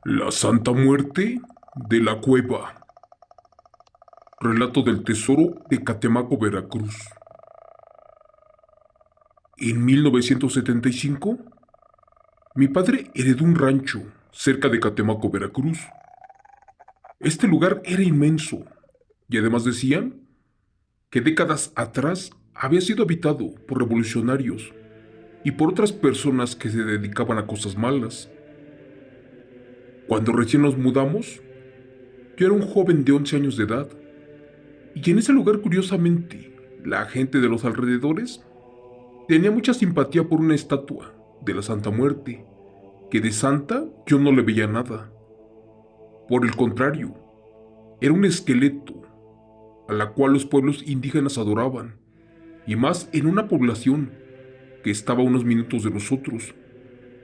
La Santa Muerte de la Cueva. Relato del tesoro de Catemaco, Veracruz. En 1975, mi padre heredó un rancho cerca de Catemaco, Veracruz. Este lugar era inmenso y además decían que décadas atrás había sido habitado por revolucionarios y por otras personas que se dedicaban a cosas malas. Cuando recién nos mudamos, yo era un joven de 11 años de edad. Y en ese lugar, curiosamente, la gente de los alrededores tenía mucha simpatía por una estatua de la Santa Muerte, que de santa yo no le veía nada. Por el contrario, era un esqueleto a la cual los pueblos indígenas adoraban, y más en una población que estaba a unos minutos de nosotros,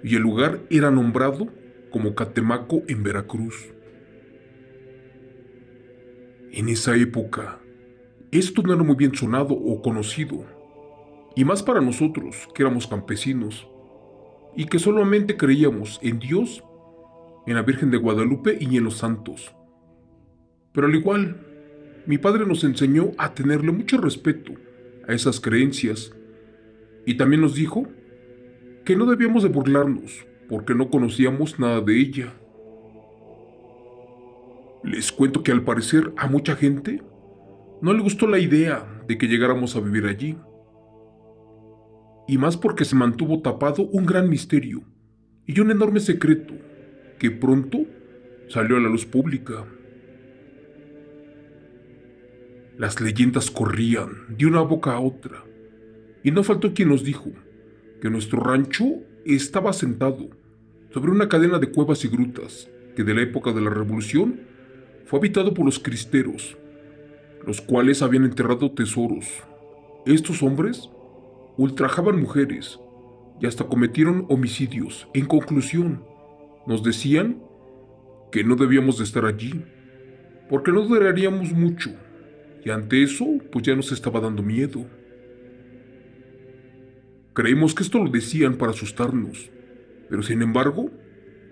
y el lugar era nombrado como Catemaco en Veracruz. En esa época, esto no era muy bien sonado o conocido, y más para nosotros, que éramos campesinos, y que solamente creíamos en Dios, en la Virgen de Guadalupe y en los santos. Pero al igual, mi padre nos enseñó a tenerle mucho respeto a esas creencias, y también nos dijo que no debíamos de burlarnos, porque no conocíamos nada de ella. Les cuento que al parecer a mucha gente no le gustó la idea de que llegáramos a vivir allí, y más porque se mantuvo tapado un gran misterio y un enorme secreto que pronto salió a la luz pública. Las leyendas corrían de una boca a otra, y no faltó quien nos dijo que nuestro rancho estaba asentado sobre una cadena de cuevas y grutas que de la época de la Revolución fue habitado por los cristeros, los cuales habían enterrado tesoros. Estos hombres ultrajaban mujeres y hasta cometieron homicidios. En conclusión, nos decían que no debíamos de estar allí, porque no duraríamos mucho, y ante eso, pues ya nos estaba dando miedo. Creímos que esto lo decían para asustarnos, pero sin embargo,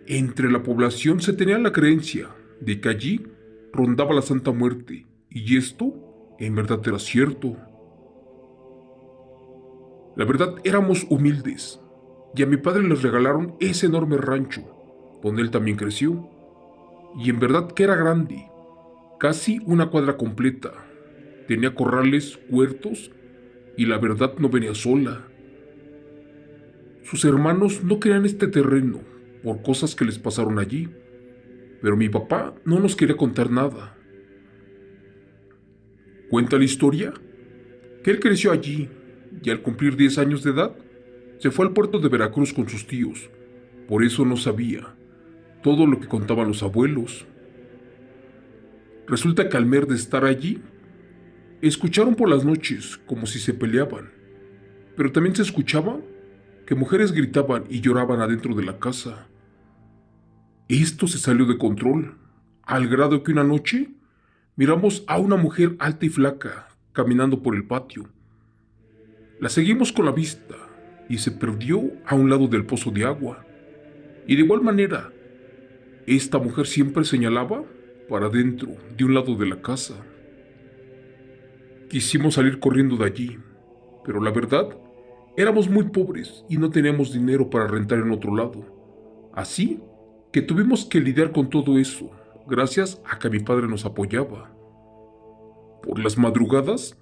entre la población se tenía la creencia de que allí rondaba la Santa Muerte, y esto en verdad era cierto. La verdad, éramos humildes, y a mi padre les regalaron ese enorme rancho, donde él también creció, y en verdad que era grande, casi una cuadra completa. Tenía corrales, huertos, y la verdad no venía sola. Sus hermanos no querían este terreno por cosas que les pasaron allí, pero mi papá no nos quería contar nada. Cuenta la historia que él creció allí y al cumplir 10 años de edad se fue al puerto de Veracruz con sus tíos. Por eso no sabía todo lo que contaban los abuelos. Resulta que al mer de estar allí, escucharon por las noches como si se peleaban, pero también se escuchaba que mujeres gritaban y lloraban adentro de la casa. Esto se salió de control, al grado que una noche miramos a una mujer alta y flaca caminando por el patio. La seguimos con la vista y se perdió a un lado del pozo de agua. Y de igual manera, esta mujer siempre señalaba para adentro, de un lado de la casa. Quisimos salir corriendo de allí, pero la verdad, éramos muy pobres y no teníamos dinero para rentar en otro lado. Así que tuvimos que lidiar con todo eso, gracias a que mi padre nos apoyaba. Por las madrugadas,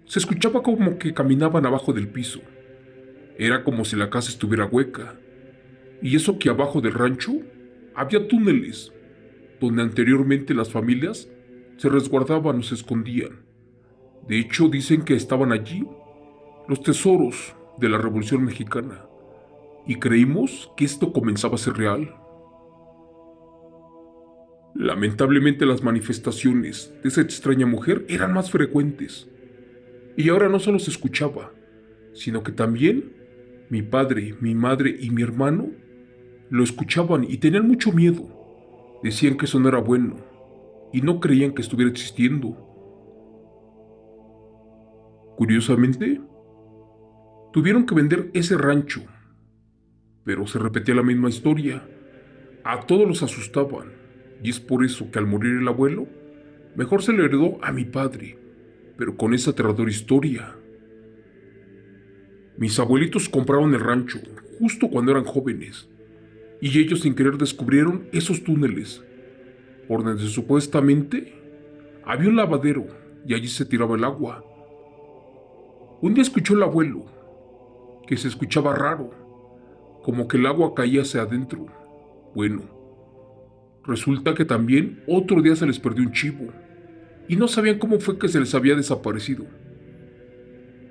se escuchaba como que caminaban abajo del piso. Era como si la casa estuviera hueca. Y eso que abajo del rancho había túneles, donde anteriormente las familias se resguardaban o se escondían. De hecho, dicen que estaban allí los tesoros de la Revolución Mexicana, y creímos que esto comenzaba a ser real. Lamentablemente las manifestaciones de esa extraña mujer eran más frecuentes, y ahora no solo se escuchaba, sino que también mi padre, mi madre y mi hermano lo escuchaban y tenían mucho miedo. Decían que eso no era bueno, y no creían que estuviera existiendo. Curiosamente, tuvieron que vender ese rancho, pero se repetía la misma historia. A todos los asustaban, y es por eso que al morir el abuelo, mejor se le heredó a mi padre, pero con esa aterradora historia. Mis abuelitos compraron el rancho justo cuando eran jóvenes, y ellos sin querer descubrieron esos túneles, por donde supuestamente había un lavadero y allí se tiraba el agua. Un día escuchó el abuelo que se escuchaba raro, como que el agua caía hacia adentro. Bueno, resulta que también otro día se les perdió un chivo, y no sabían cómo fue que se les había desaparecido.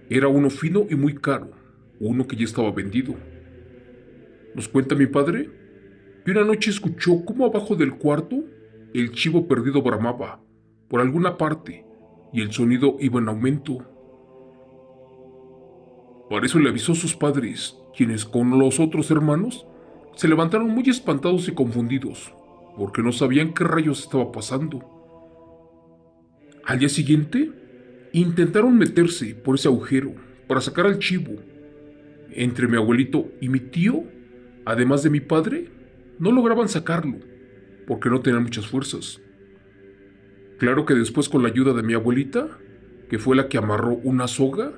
Era uno fino y muy caro, uno que ya estaba vendido. Nos cuenta mi padre que una noche escuchó cómo abajo del cuarto el chivo perdido bramaba por alguna parte y el sonido iba en aumento. Para eso le avisó a sus padres, quienes con los otros hermanos se levantaron muy espantados y confundidos, porque no sabían qué rayos estaba pasando. Al día siguiente, intentaron meterse por ese agujero para sacar al chivo. Entre mi abuelito y mi tío, además de mi padre, no lograban sacarlo, porque no tenían muchas fuerzas. Claro que después, con la ayuda de mi abuelita, que fue la que amarró una soga,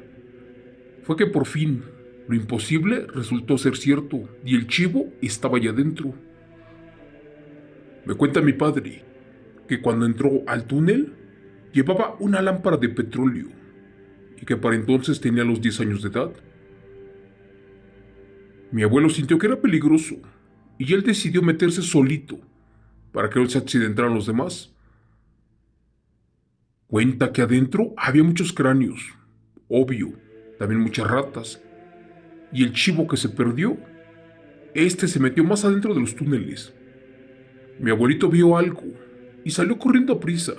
fue que por fin lo imposible resultó ser cierto y el chivo estaba allá adentro. Me cuenta mi padre que cuando entró al túnel llevaba una lámpara de petróleo y que para entonces tenía los 10 años de edad. Mi abuelo sintió que era peligroso y él decidió meterse solito para que no se accidentaran los demás. Cuenta que adentro había muchos cráneos, obvio, también muchas ratas, y el chivo que se perdió, se metió más adentro de los túneles. Mi abuelito vio algo y salió corriendo a prisa.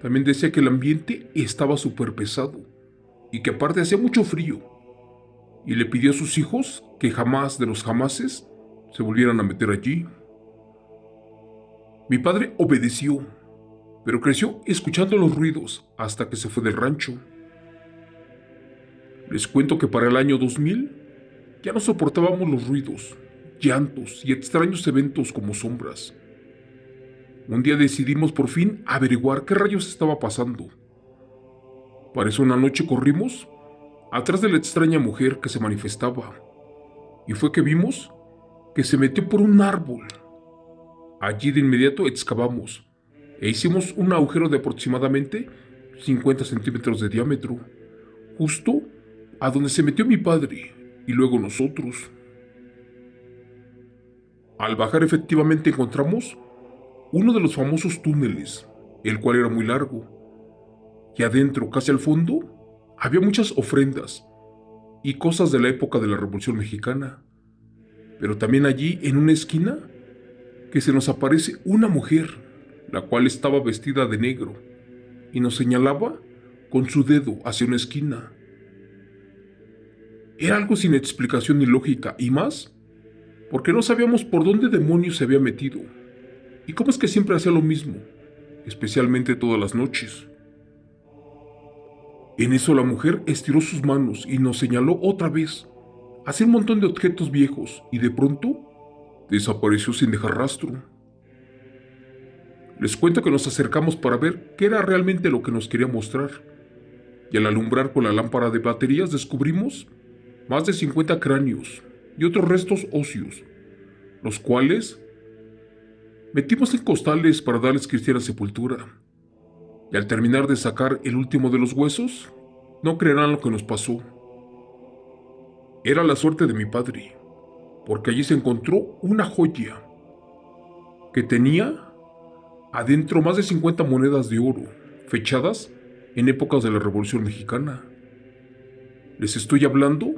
También decía que el ambiente estaba súper pesado y que aparte hacía mucho frío, y le pidió a sus hijos que jamás de los jamases se volvieran a meter allí. Mi padre obedeció, pero creció escuchando los ruidos hasta que se fue del rancho. Les cuento que para el año 2000 ya no soportábamos los ruidos, llantos y extraños eventos como sombras. Un día decidimos por fin averiguar qué rayos estaba pasando. Para eso una noche corrimos atrás de la extraña mujer que se manifestaba, y fue que vimos que se metió por un árbol. Allí de inmediato excavamos e hicimos un agujero de aproximadamente 50 centímetros de diámetro, justo a donde se metió mi padre y luego nosotros. Al bajar efectivamente encontramos uno de los famosos túneles, el cual era muy largo, y adentro, casi al fondo, había muchas ofrendas y cosas de la época de la Revolución Mexicana. Pero también allí, en una esquina, que se nos aparece una mujer, la cual estaba vestida de negro, y nos señalaba con su dedo hacia una esquina. Era algo sin explicación ni lógica, y más, porque no sabíamos por dónde demonios se había metido, y cómo es que siempre hacía lo mismo, especialmente todas las noches. En eso la mujer estiró sus manos y nos señaló otra vez hacia un montón de objetos viejos, y de pronto desapareció sin dejar rastro. Les cuento que nos acercamos para ver qué era realmente lo que nos quería mostrar, y al alumbrar con la lámpara de baterías descubrimos más de 50 cráneos y otros restos óseos, los cuales metimos en costales para darles cristiana sepultura. Y al terminar de sacar el último de los huesos, no creerán lo que nos pasó. Era la suerte de mi padre, porque allí se encontró una joya que tenía adentro más de 50 monedas de oro, fechadas en épocas de la Revolución Mexicana. Les estoy hablando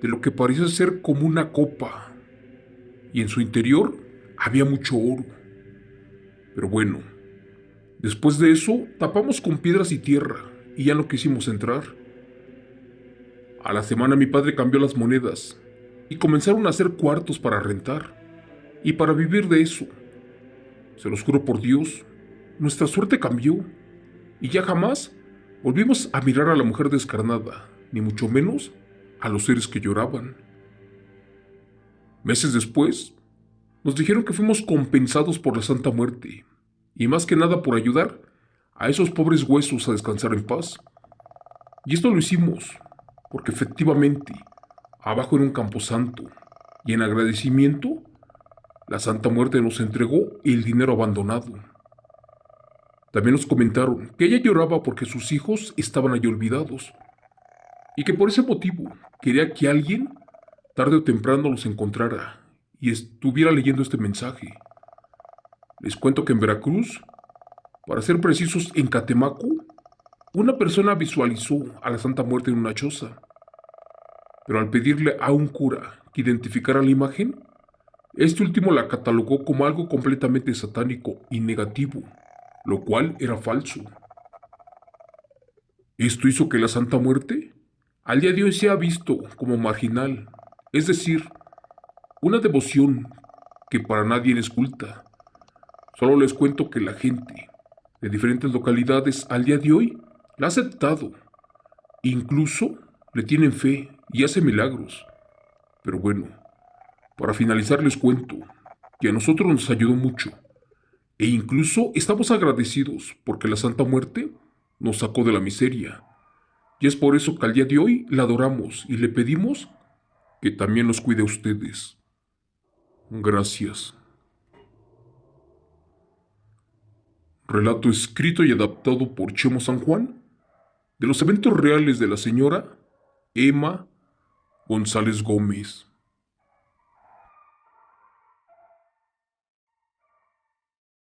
de lo que parece ser como una copa, y en su interior había mucho oro. Pero bueno, después de eso tapamos con piedras y tierra y ya no quisimos entrar. A la semana mi padre cambió las monedas y comenzaron a hacer cuartos para rentar y para vivir de eso. Se los juro por Dios, nuestra suerte cambió y ya jamás volvimos a mirar a la mujer descarnada, ni mucho menos a los seres que lloraban. Meses después, Nos dijeron que fuimos compensados por la Santa Muerte, y más que nada por ayudar a esos pobres huesos a descansar en paz. Y esto lo hicimos, porque efectivamente, abajo era un camposanto, y en agradecimiento, la Santa Muerte nos entregó el dinero abandonado. También nos comentaron que ella lloraba porque sus hijos estaban allí olvidados, y que por ese motivo quería que alguien, tarde o temprano, los encontrara y estuviera leyendo este mensaje. Les cuento que en Veracruz, para ser precisos en Catemaco, una persona visualizó a la Santa Muerte en una choza, pero al pedirle a un cura que identificara la imagen, este último la catalogó como algo completamente satánico y negativo, lo cual era falso. Esto hizo que la Santa Muerte al día de hoy sea visto como marginal, es decir, una devoción que para nadie es culta. Solo les cuento que la gente de diferentes localidades al día de hoy la ha aceptado, incluso le tienen fe y hace milagros. Pero bueno, para finalizar les cuento que a nosotros nos ayudó mucho e incluso estamos agradecidos porque la Santa Muerte nos sacó de la miseria. Y es por eso que al día de hoy la adoramos y le pedimos que también nos cuide a ustedes. Gracias. Relato escrito y adaptado por Chemo San Juan de los eventos reales de la señora Emma González Gómez.